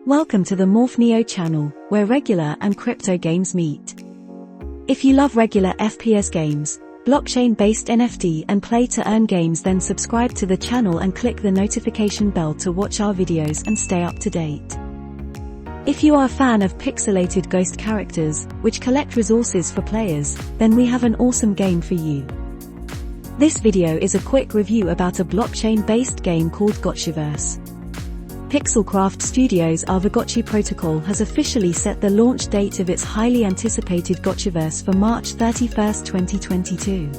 Welcome to the MorphNeo channel, where regular and crypto games meet. If you love regular FPS games, blockchain-based NFT and play-to-earn games, then subscribe to the channel and click the notification bell to watch our videos and stay up to date. If you are a fan of pixelated ghost characters, which collect resources for players, then we have an awesome game for you. This video is a quick review about a blockchain-based game called Gotchiverse. Pixelcraft Studios' Aavegotchi protocol has officially set the launch date of its highly anticipated Gotchiverse for March 31, 2022.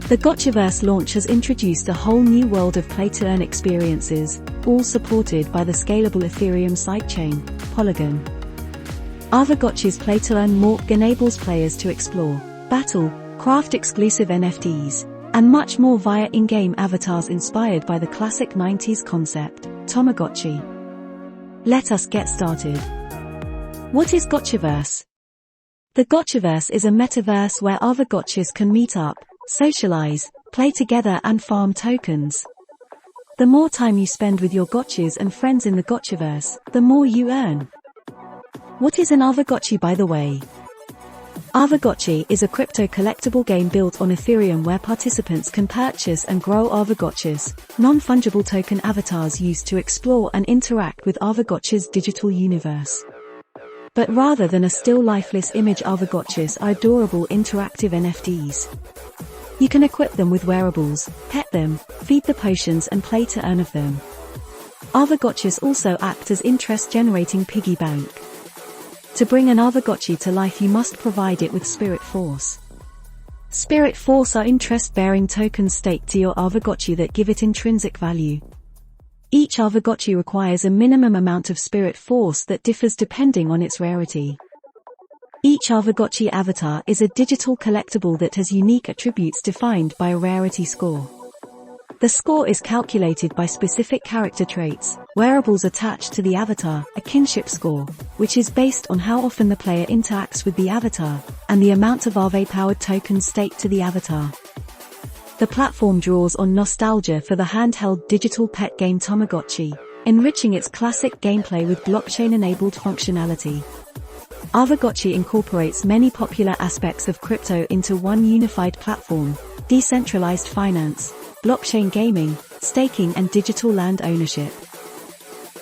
The Gotchiverse launch has introduced a whole new world of play-to-earn experiences, all supported by the scalable Ethereum sidechain, Polygon. Aavegotchi's play-to-earn Morph enables players to explore, battle, craft exclusive NFTs, and much more via in-game avatars inspired by the classic 90s concept, Tamagotchi. Let us get started. What is Gotchiverse? The Gotchiverse is a metaverse where Aavegotchis can meet up, socialize, play together and farm tokens. The more time you spend with your gotchis and friends in the Gotchiverse, the more you earn. What is an Aavegotchi, by the way? Aavegotchi is a crypto collectible game built on Ethereum where participants can purchase and grow Aavegotchis, non-fungible token avatars used to explore and interact with Aavegotchi's digital universe. But rather than a still lifeless image, Aavegotchis are adorable interactive NFTs. You can equip them with wearables, pet them, feed the potions and play to earn of them. Aavegotchis also act as interest-generating piggy bank. To bring an Aavegotchi to life, you must provide it with Spirit Force. Spirit Force are interest-bearing tokens staked to your Aavegotchi that give it intrinsic value. Each Aavegotchi requires a minimum amount of Spirit Force that differs depending on its rarity. Each Aavegotchi avatar is a digital collectible that has unique attributes defined by a rarity score. The score is calculated by specific character traits, wearables attached to the avatar, a kinship score, which is based on how often the player interacts with the avatar, and the amount of Aave-powered tokens staked to the avatar. The platform draws on nostalgia for the handheld digital pet game Tamagotchi, enriching its classic gameplay with blockchain-enabled functionality. Aavegotchi incorporates many popular aspects of crypto into one unified platform: decentralized finance, blockchain gaming, staking and digital land ownership.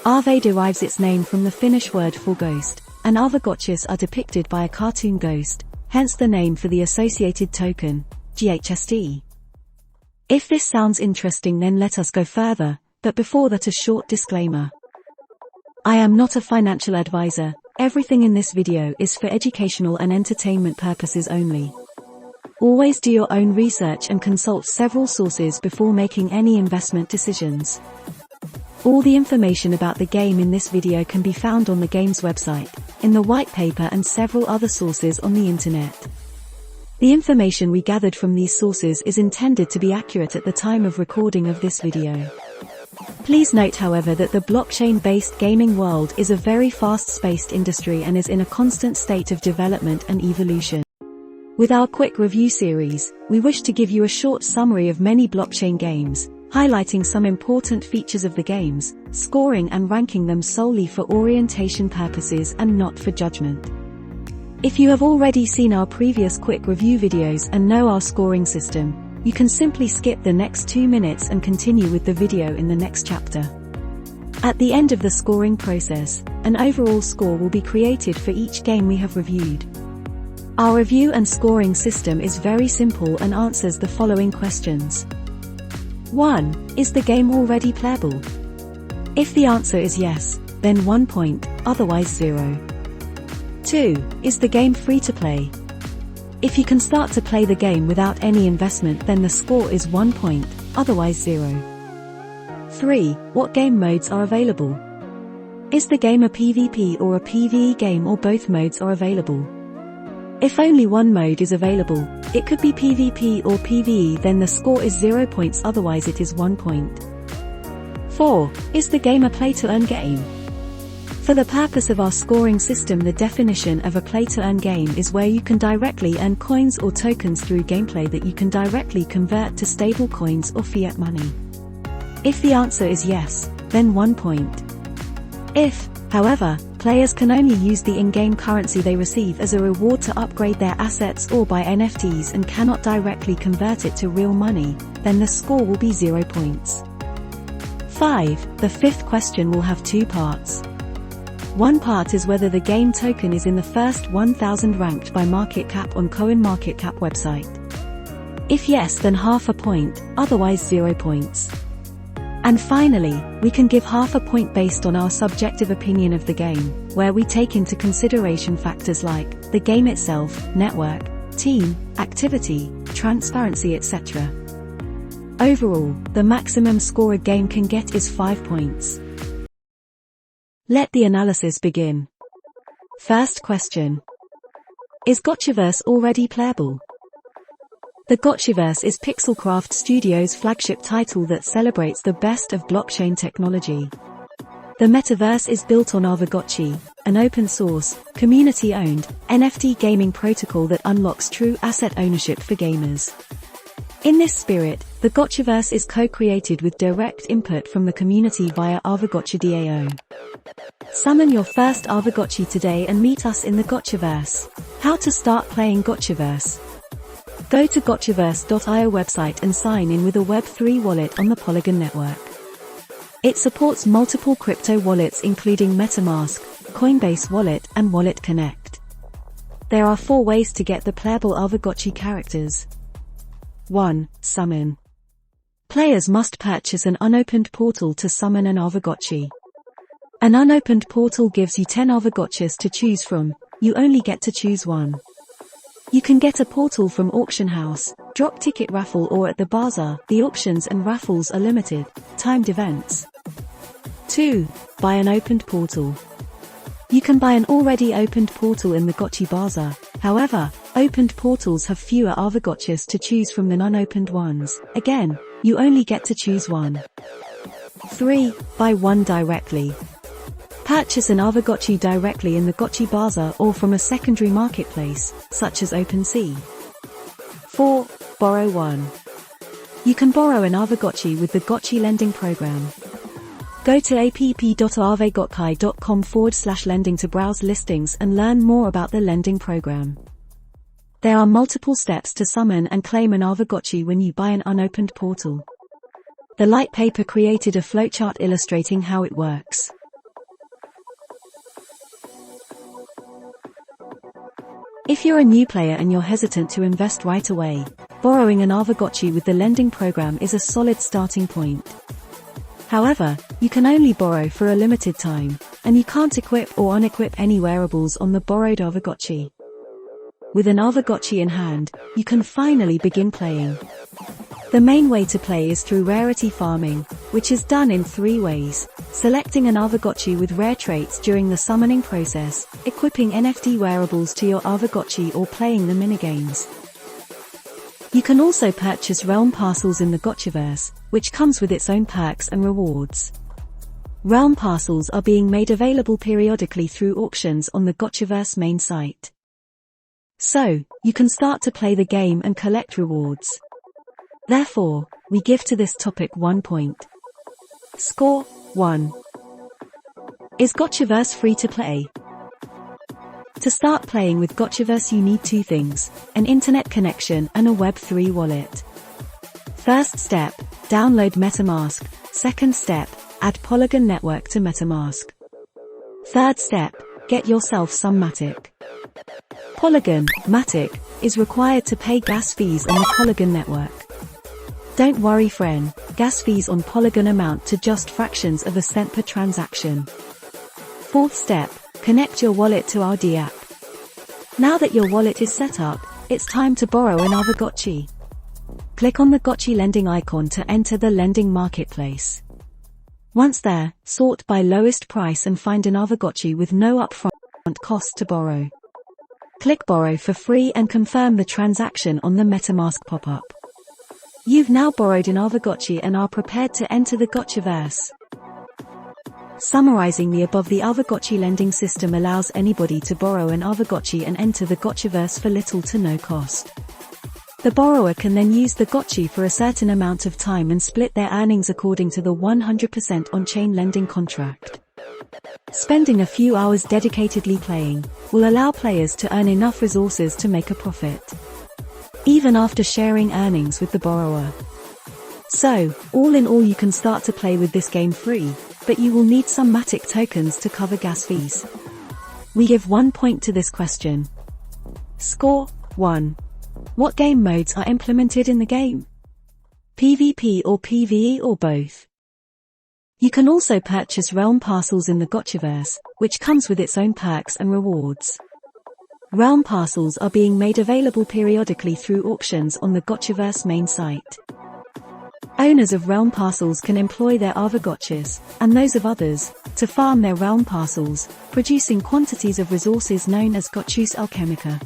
Aave derives its name from the Finnish word for ghost, and Aavegotchis are depicted by a cartoon ghost, hence the name for the associated token, GHST. If this sounds interesting, then let us go further, but before that, a short disclaimer. I am not a financial advisor. Everything in this video is for educational and entertainment purposes only. Always do your own research and consult several sources before making any investment decisions. All the information about the game in this video can be found on the game's website, in the white paper and several other sources on the internet. The information we gathered from these sources is intended to be accurate at the time of recording of this video. Please note, however, that the blockchain-based gaming world is a very fast-paced industry and is in a constant state of development and evolution. With our quick review series, we wish to give you a short summary of many blockchain games, highlighting some important features of the games, scoring and ranking them solely for orientation purposes and not for judgment. If you have already seen our previous quick review videos and know our scoring system, you can simply skip the next 2 minutes and continue with the video in the next chapter. At the end of the scoring process, an overall score will be created for each game we have reviewed. Our review and scoring system is very simple and answers the following questions. 1. Is the game already playable? If the answer is yes, then 1 point, otherwise 0. 2. Is the game free to play? If you can start to play the game without any investment, then the score is 1 point, otherwise 0. 3. What game modes are available? Is the game a PvP or a PvE game, or both modes are available? If only one mode is available, it could be PvP or PvE, then the score is 0 points, otherwise it is 1 point. 4. Is the game a play-to-earn game? For the purpose of our scoring system, the definition of a play-to-earn game is where you can directly earn coins or tokens through gameplay that you can directly convert to stable coins or fiat money. If the answer is yes, then 1 point. If However, players can only use the in-game currency they receive as a reward to upgrade their assets or buy NFTs and cannot directly convert it to real money, then the score will be 0 points. 5. The fifth question will have 2 parts. One part is whether the game token is in the first 1000 ranked by market cap on CoinMarketCap website. If yes, then half a point, otherwise 0 points. And finally, we can give half a point based on our subjective opinion of the game, where we take into consideration factors like the game itself, network, team, activity, transparency, etc. Overall, the maximum score a game can get is 5 points. Let the analysis begin. First question. Is Gotchiverse already playable? The Gotchiverse is Pixelcraft Studios' flagship title that celebrates the best of blockchain technology. The metaverse is built on Aavegotchi, an open-source, community-owned, NFT gaming protocol that unlocks true asset ownership for gamers. In this spirit, the Gotchiverse is co-created with direct input from the community via AavegotchiDAO. Summon your first Aavegotchi today and meet us in the Gotchiverse. How to start playing Gotchiverse? Go to Gotchiverse.io website and sign in with a Web3 wallet on the Polygon network. It supports multiple crypto wallets including MetaMask, Coinbase Wallet and Wallet Connect. There are 4 ways to get the playable Aavegotchi characters. 1. Summon. Players must purchase an unopened portal to summon an Aavegotchi. An unopened portal gives you 10 Aavegotchis to choose from. You only get to choose one. You can get a portal from auction house, drop ticket raffle or at the bazaar. The auctions and raffles are limited, timed events. 2. Buy an opened portal. You can buy an already opened portal in the Gotchi Bazaar. However, opened portals have fewer Aavegotchis to choose from than unopened ones. Again, you only get to choose one. 3. Buy one directly. Purchase an Aavegotchi directly in the Gotchi Bazaar or from a secondary marketplace, such as OpenSea. 4. Borrow one. You can borrow an Aavegotchi with the Gotchi lending program. Go to app.aavegotchi.com/lending to browse listings and learn more about the lending program. There are multiple steps to summon and claim an Aavegotchi when you buy an unopened portal. The light paper created a flowchart illustrating how it works. If you're a new player and you're hesitant to invest right away, borrowing an Aavegotchi with the lending program is a solid starting point. However, you can only borrow for a limited time, and you can't equip or unequip any wearables on the borrowed Aavegotchi. With an Aavegotchi in hand, you can finally begin playing. The main way to play is through rarity farming, which is done in 3 ways: selecting an Aavegotchi with rare traits during the summoning process, equipping NFT wearables to your Aavegotchi or playing the minigames. You can also purchase realm parcels in the Gotchiverse, which comes with its own perks and rewards. Realm parcels are being made available periodically through auctions on the Gotchiverse main site. So, you can start to play the game and collect rewards. Therefore, we give to this topic 1 point. Score 1. Is Gotchiverse free to play? To start playing with Gotchiverse you need 2 things, an internet connection and a Web3 wallet. First step, download MetaMask. Second step, add Polygon network to MetaMask. Third step, get yourself some Matic. Polygon, Matic, is required to pay gas fees on the Polygon network. Don't worry fren, gas fees on Polygon amount to just fractions of a cent per transaction. Fourth step, connect your wallet to our D app. Now that your wallet is set up, it's time to borrow an Aavegotchi. Click on the Gotchi lending icon to enter the lending marketplace. Once there, sort by lowest price and find an Aavegotchi with no upfront cost to borrow. Click borrow for free and confirm the transaction on the MetaMask pop-up. You've now borrowed an Aavegotchi and are prepared to enter the Gotchiverse. Summarizing the above, the Aavegotchi lending system allows anybody to borrow an Aavegotchi and enter the Gotchiverse for little to no cost. The borrower can then use the Gotchi for a certain amount of time and split their earnings according to the 100% on-chain lending contract. Spending a few hours dedicatedly playing will allow players to earn enough resources to make a profit, even after sharing earnings with the borrower. So, all in all, you can start to play with this game free, but you will need some Matic tokens to cover gas fees. We give 1 point to this question. Score 1. What game modes are implemented in the game? PvP or PvE or both? You can also purchase realm parcels in the Gotchiverse, which comes with its own perks and rewards. Realm parcels are being made available periodically through auctions on the Gotchiverse main site. Owners of realm parcels can employ their Aavegotchis, and those of others, to farm their realm parcels, producing quantities of resources known as Gotchius Alchemica.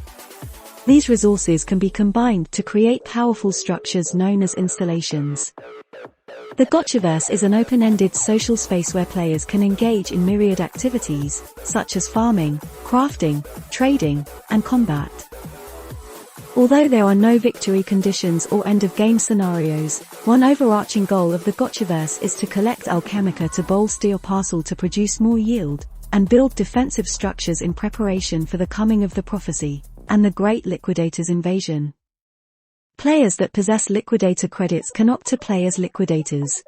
These resources can be combined to create powerful structures known as installations. The Gotchiverse is an open-ended social space where players can engage in myriad activities, such as farming, crafting, trading, and combat. Although there are no victory conditions or end-of-game scenarios, one overarching goal of the Gotchiverse is to collect Alchemica to bolster your parcel to produce more yield, and build defensive structures in preparation for the coming of the prophecy, and the Great Liquidator's invasion. Players that possess Liquidator credits can opt to play as Liquidators.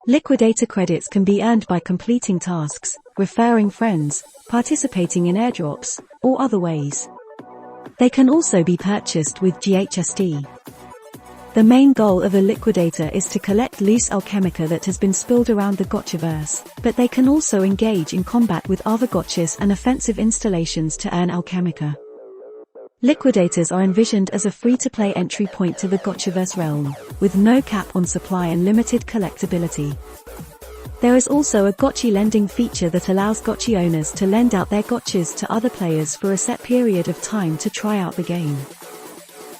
Liquidator credits can be earned by completing tasks, referring friends, participating in airdrops, or other ways. They can also be purchased with GHST. The main goal of a Liquidator is to collect loose Alchemica that has been spilled around the Gotchiverse, but they can also engage in combat with Aavegotchis and offensive installations to earn Alchemica. Liquidators are envisioned as a free-to-play entry point to the Gotchiverse realm, with no cap on supply and limited collectability. There is also a Gotchi lending feature that allows Gotchi owners to lend out their Gotchis to other players for a set period of time to try out the game.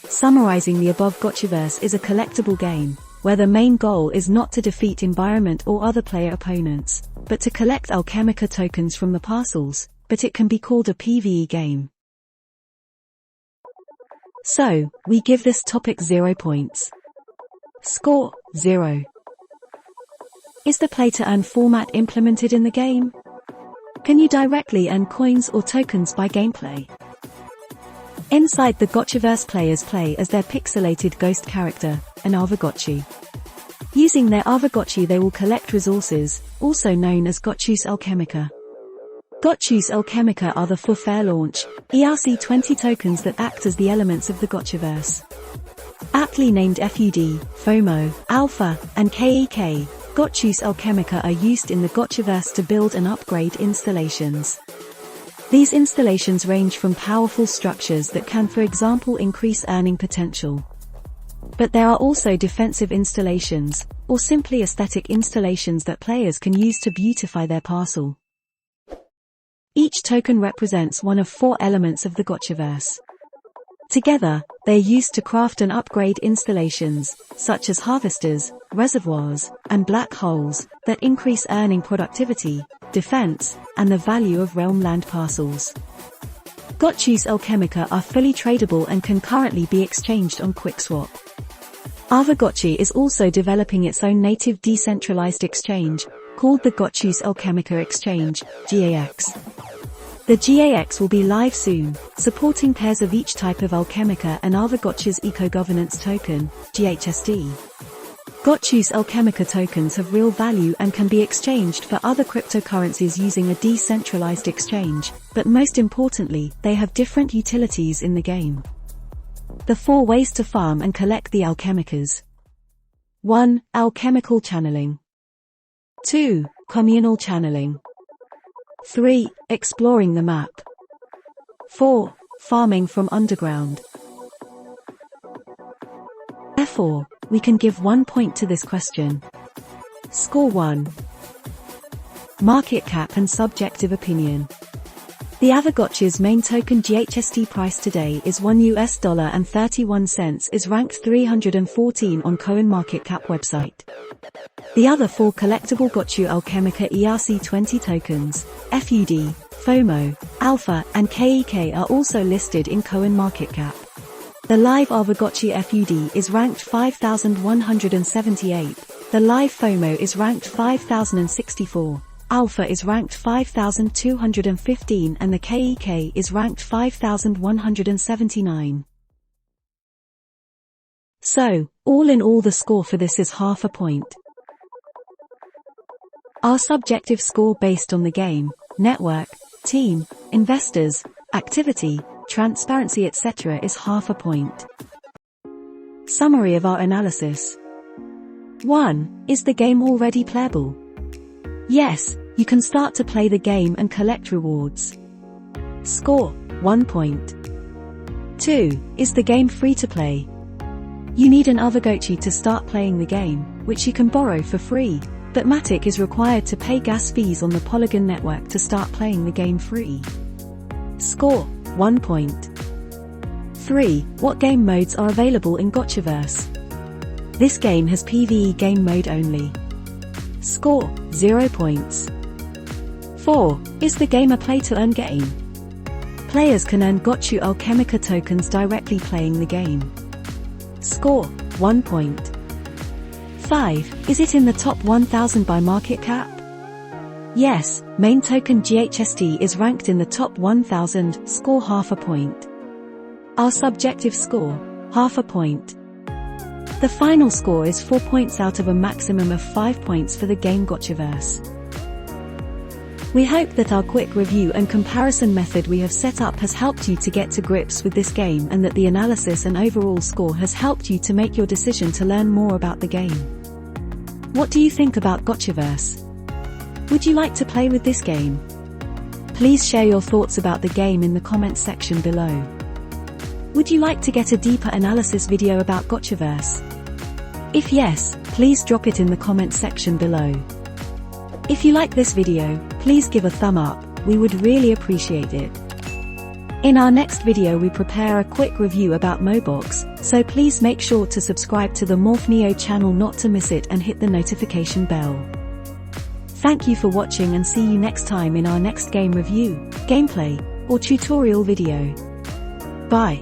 Summarizing the above, Gotchiverse is a collectible game, where the main goal is not to defeat environment or other player opponents, but to collect Alchemica tokens from the parcels, but it can be called a PvE game. So, we give this topic 0 points. Score 0. Is the play-to-earn format implemented in the game? Can you directly earn coins or tokens by gameplay? Inside the Gotchiverse, players play as their pixelated ghost character, an Aavegotchi. Using their Aavegotchi, they will collect resources, also known as Gotchius Alchemica. Gotchius Alchemica are the for fair launch, ERC20 tokens that act as the elements of the Gotchiverse. Aptly named FUD, FOMO, Alpha, and KEK, Gotchius Alchemica are used in the Gotchiverse to build and upgrade installations. These installations range from powerful structures that can, for example, increase earning potential. But there are also defensive installations, or simply aesthetic installations that players can use to beautify their parcel. Each token represents one of 4 elements of the Gotchiverse. Together, they are used to craft and upgrade installations, such as harvesters, reservoirs, and black holes, that increase earning productivity, defense, and the value of realm land parcels. Gotchius Alchemica are fully tradable and can currently be exchanged on QuickSwap. Aavegotchi is also developing its own native decentralized exchange, called the Gotchius Alchemica Exchange, GAX. The GAX will be live soon, supporting pairs of each type of Alchemica and Aavegotchi's Eco-Governance Token, GHST. Gotchius Alchemica tokens have real value and can be exchanged for other cryptocurrencies using a decentralized exchange, but most importantly, they have different utilities in the game. The 4 ways to farm and collect the Alchemicas. 1. Alchemical channeling. 2. Communal channeling. 3. Exploring the map. 4. Farming from underground. Therefore, we can give 1 point to this question. Score 1. Market cap and subjective opinion. The Aavegotchi's main token GHST price today is $1.31, is ranked 314 on CoinMarketCap website. The other 4 collectible Gotchius Alchemica ERC20 tokens, FUD, FOMO, Alpha, and KEK are also listed in CoinMarketCap. The live Aavegotchi FUD is ranked 5,178, the live FOMO is ranked 5,064, Alpha is ranked 5215 and the KEK is ranked 5179. So, all in all the score for this is half a point. Our subjective score based on the game, network, team, investors, activity, transparency etc. is half a point. Summary of our analysis. 1. Is the game already playable? Yes, you can start to play the game and collect rewards. Score, 1 point. 2. Is the game free to play? You need an Aavegotchi to start playing the game, which you can borrow for free, but Matic is required to pay gas fees on the Polygon network to start playing the game free. Score, 1 point. 3. What game modes are available in Gotchiverse? This game has PvE game mode only. Score, 0 points. 4. Is the game a play-to-earn game? Players can earn Gotchi Alchemica tokens directly playing the game. Score, 1 point. 5. Is it in the top 1000 by market cap? Yes, main token GHST is ranked in the top 1000, score half a point. Our subjective score, half a point. The final score is 4 points out of a maximum of 5 points for the game Gotchiverse. We hope that our quick review and comparison method we have set up has helped you to get to grips with this game and that the analysis and overall score has helped you to make your decision to learn more about the game. What do you think about Gotchiverse? Would you like to play with this game? Please share your thoughts about the game in the comments section below. Would you like to get a deeper analysis video about Gotchiverse? If yes, please drop it in the comments section below. If you like this video, please give a thumb up, we would really appreciate it. In our next video we prepare a quick review about Mobox, so please make sure to subscribe to the MorphNeo channel not to miss it and hit the notification bell. Thank you for watching and see you next time in our next game review, gameplay, or tutorial video. Bye.